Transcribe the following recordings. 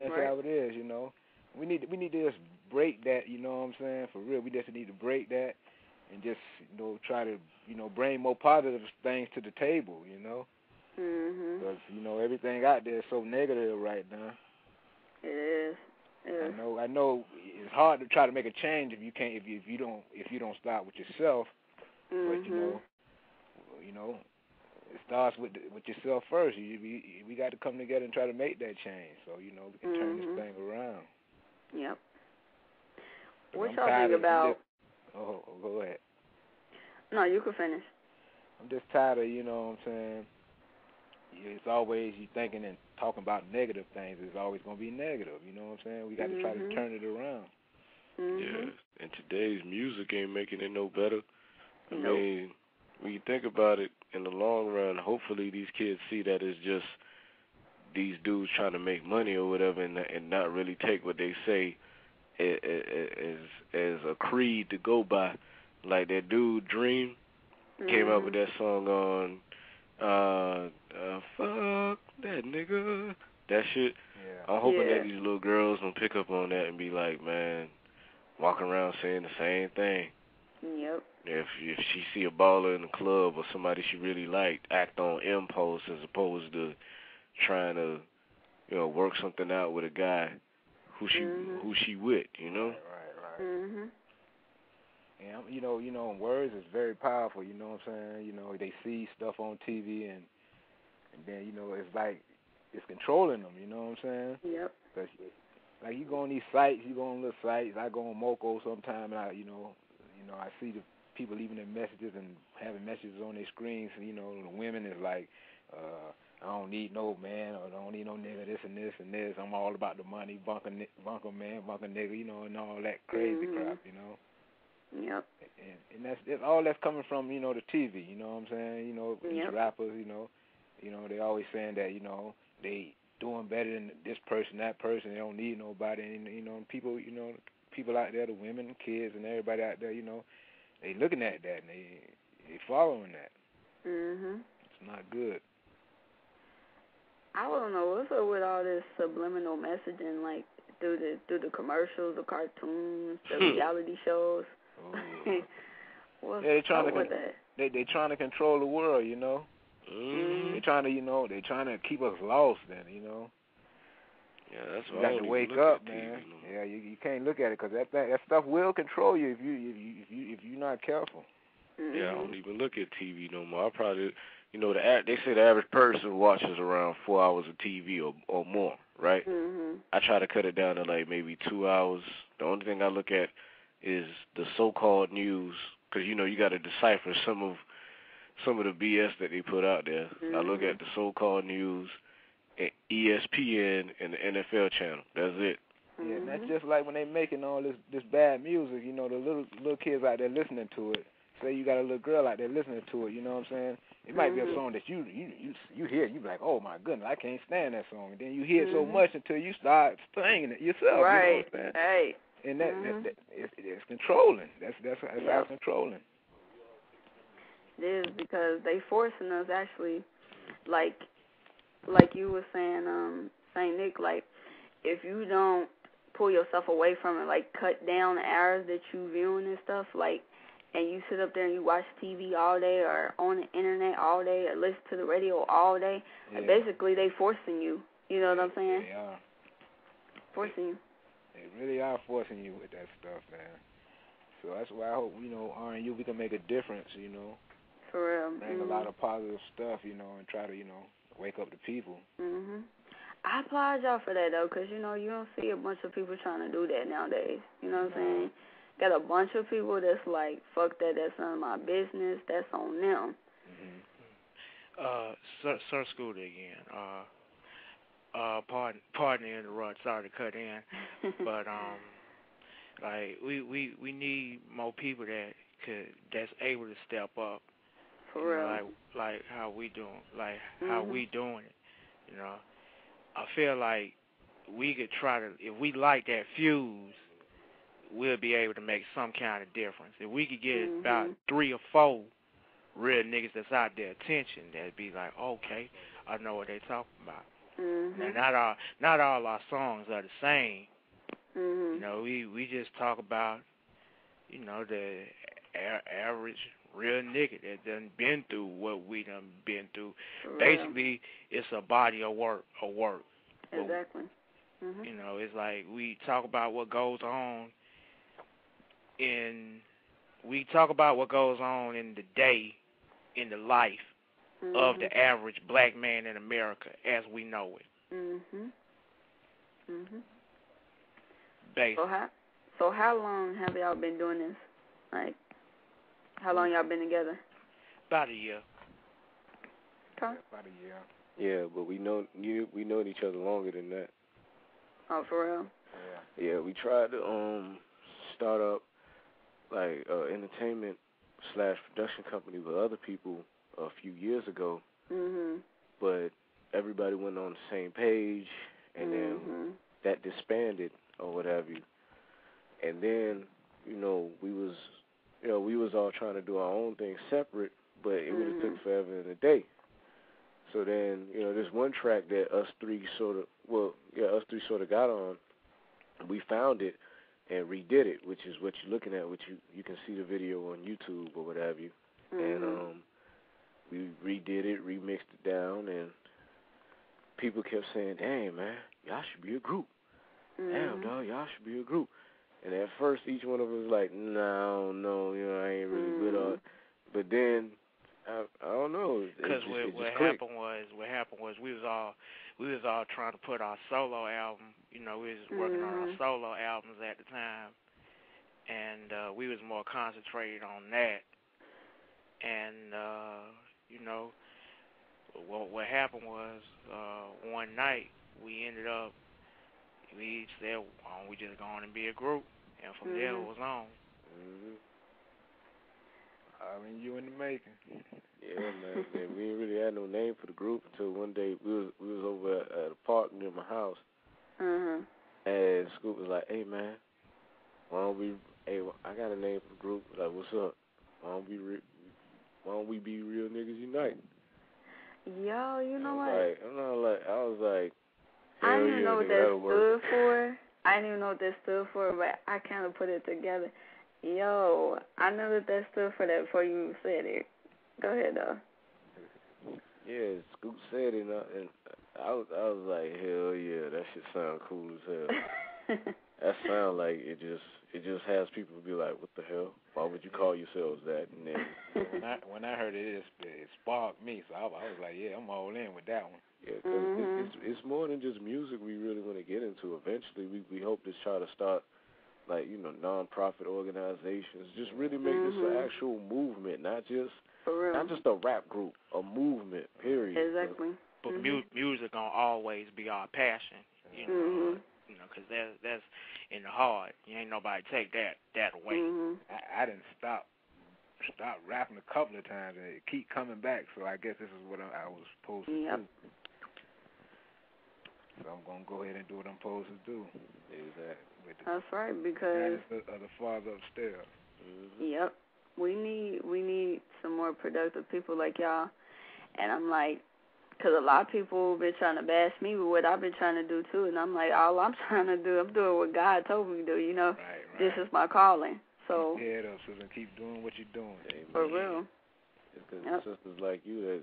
That's how it is, you know. We need to just break that, you know what I'm saying? For real, we just need to break that and just, you know, try to, you know, bring more positive things to the table, you know. Because, you know, everything out there is so negative right now. It is. I know it's hard to try to make a change if you don't start with yourself. But you know, it starts with yourself first. We got to come together and try to make that change. So you know, we can turn this thing around. Yep. What y'all think about? Go ahead. No, you can finish. I'm just tired of, you know what I'm saying. It's always you thinking and talking about negative things. It's always going to be negative. You know what I'm saying? We got to try to turn it around. Yeah, and today's music ain't making it no better. I mean, when you think about it, in the long run, hopefully these kids see that it's just these dudes trying to make money or whatever, and not really take what they say as a creed to go by. Like that dude Dream came out with that song on fuck that nigga, that shit. Yeah. I'm hoping that these little girls will pick up on that and be like, man, walking around saying the same thing. Yep. If she see a baller in the club or somebody she really liked, act on impulse as opposed to trying to, you know, work something out with a guy who she with, you know. Right. And you know, words is very powerful. You know what I'm saying? You know, they see stuff on TV and then, you know, it's like it's controlling them. You know what I'm saying? Yep. Cause, like you go on these sites, you go on little sites. I go on Moco sometime, and I see the people leaving their messages and having messages on their screens. You know, the women is like, I don't need no man, or I don't need no nigga, this and this and this. I'm all about the money, bunker man, bunker nigga, you know, and all that crazy crap, you know. Yep. And that's all that's coming from, you know, the TV. You know what I'm saying? You know, these rappers, you know, they always saying that, you know, they doing better than this person, that person. They don't need nobody. And, you know, people out there, the women, kids, and everybody out there, you know, they looking at that and they following that. It's not good. I don't know what's up with all this subliminal messaging, like through the commercials, the cartoons, the reality shows. What's up with that? They trying to control the world, you know. They trying to keep us lost. Then, you know. Yeah, that's why you got to wake up, man. Yeah, you can't look at it because that stuff will control you if you're not careful. Yeah, I don't even look at TV no more. I probably, you know, they say the average person watches around 4 hours of TV or more, right? I try to cut it down to like maybe 2 hours. The only thing I look at is the so-called news, because you know you got to decipher some of the BS that they put out there. I look at the so-called news, ESPN, and the NFL channel. That's it. Yeah, and that's just like when they making all this bad music. You know, the little kids out there listening to it. Say you got a little girl out there listening to it. You know what I'm saying? It might be a song that you hear, you be like, oh my goodness, I can't stand that song. And then you hear it so much until you start singing it yourself. Right. You know what I'm saying? Hey. And that it's controlling. That's how it's controlling. It is, because they forcing us actually, like you were saying, Saint Nick, like if you don't pull yourself away from it, like cut down the hours that you viewing and stuff, like, and you sit up there and you watch TV all day or on the internet all day or listen to the radio all day, like basically they forcing you. You know what I'm saying? They are. Forcing you. They really are forcing you with that stuff, man. So that's why I hope, you know, R.N.U, we can make a difference, you know. For real. Bring a lot of positive stuff, you know, and try to, you know, wake up the people. I applaud y'all for that, though, because, you know, you don't see a bunch of people trying to do that nowadays. You know what I'm saying? Got a bunch of people that's like, fuck that, that's none of my business, that's on them. Sir Scooter again. Pardon the interrupt, sorry to cut in, but like we need more people that's able to step up. For real. Like how we doing, how we doing it. You know, I feel like we could try to, if we light that fuse, we'll be able to make some kind of difference. If we could get about 3 or 4 real niggas that's out there attention, that'd be like, okay, I know what they talking about. Now, not all our songs are the same. Mhm. You know, we just talk about, you know, the average real nigga that done been through what we done been through. Basically, it's a body of work. Exactly. You know, it's like we talk about what goes on in the day, in the life of the average black man in America as we know it. Basically. So how long have y'all been doing this? Like, how long y'all been together? About a year. Okay. About a year. Yeah, but we known each other longer than that. Oh, for real? Yeah, we tried to start up like entertainment / production company with other people a few years ago. But everybody went on the same page, and then that disbanded or what have you. And then, you know, we was all trying to do our own thing separate, but it would have took forever and a day. So then, you know, there's one track that us three sort of got on. We found it and redid it, which is what you're looking at, which you can see the video on YouTube or what have you. And we redid it, remixed it down, and people kept saying, "Damn, man, y'all should be a group. Damn, dog, y'all should be a group." And at first, each one of us was like, "No, you know, I ain't really good on it." But then, I don't know. Because what happened was we was all trying to put our solo album. You know, we was working on our solo albums at the time, and we was more concentrated on that. And you know, what happened was one night we said, "Why don't we just go on and be a group?" And from there it was on. R.N.U in the making. Yeah, man. We didn't really have no name for the group until one day we was over at a park near my house, and Scoop was like, "Hey, man, why don't we? Hey, I got a name for the group. Like, what's up? Why don't we be Real Niggas Unite?" Yo, you know what? I was like, I didn't even know what that stood for. I didn't even know what that stood for, but I kind of put it together. Yo, I know that stood for that before you said it. Go ahead, though. Yeah, Scoop said it, and I was like, hell yeah, that shit sound cool as hell. That sound like it just has people be like, what the hell? Why would you call yourselves that? And then when I heard it sparked me, so I was like, yeah, I'm all in with that one. Yeah, because it's more than just music we really want to get into. Eventually, we hope to try to start, like, you know, non-profit organizations. Just really make this an actual movement, not just a rap group, a movement, period. Exactly. But music gonna always be our passion, you know. You know, 'cause that's in the heart. You ain't nobody take that away. I didn't stop rapping a couple of times and it keep coming back. So I guess this is what I was supposed to do. So I'm gonna go ahead and do what I'm supposed to do. That's right, because the father upstairs. Yep, we need some more productive people like y'all. And I'm like, because a lot of people have been trying to bash me with what I've been trying to do too, and I'm like, all I'm trying to do, I'm doing what God told me to do. You know, right. This is my calling. So keep your head up, Susan. Keep doing what you're doing. Amen. For real. Because sisters like you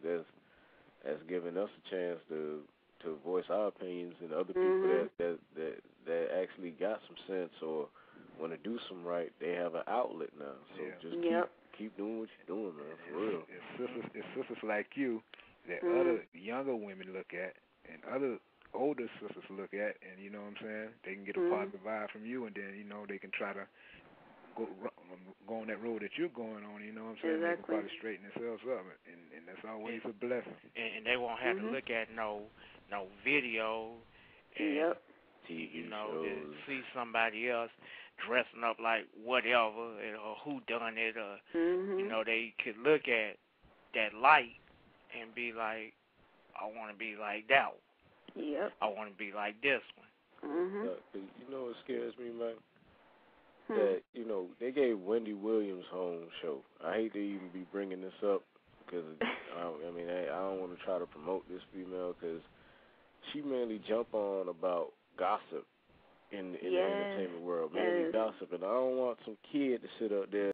that's given us a chance to voice our opinions, and other people that actually got some sense or want to do some right, they have an outlet now. So just keep doing what you're doing, man. For real. It's sisters like you that other younger women look at and other older sisters look at, and you know what I'm saying? They can get a positive vibe from you, and then, you know, they can try to go on that road that you're going on, you know what I'm saying? Exactly. They can probably straighten themselves up, and that's always a blessing. And they won't have to look at no video and TV you know, shows. to see somebody else dressing up like whatever, or who done it, or you know, they could look at that light and be like, I want to be like that one. Yep. I want to be like this one. You know what scares me, man? That, you know, they gave Wendy Williams' home show. I hate to even be bringing this up because, I don't want to try to promote this female because she mainly jump on about gossip in the entertainment world, mainly gossip. And I don't want some kid to sit up there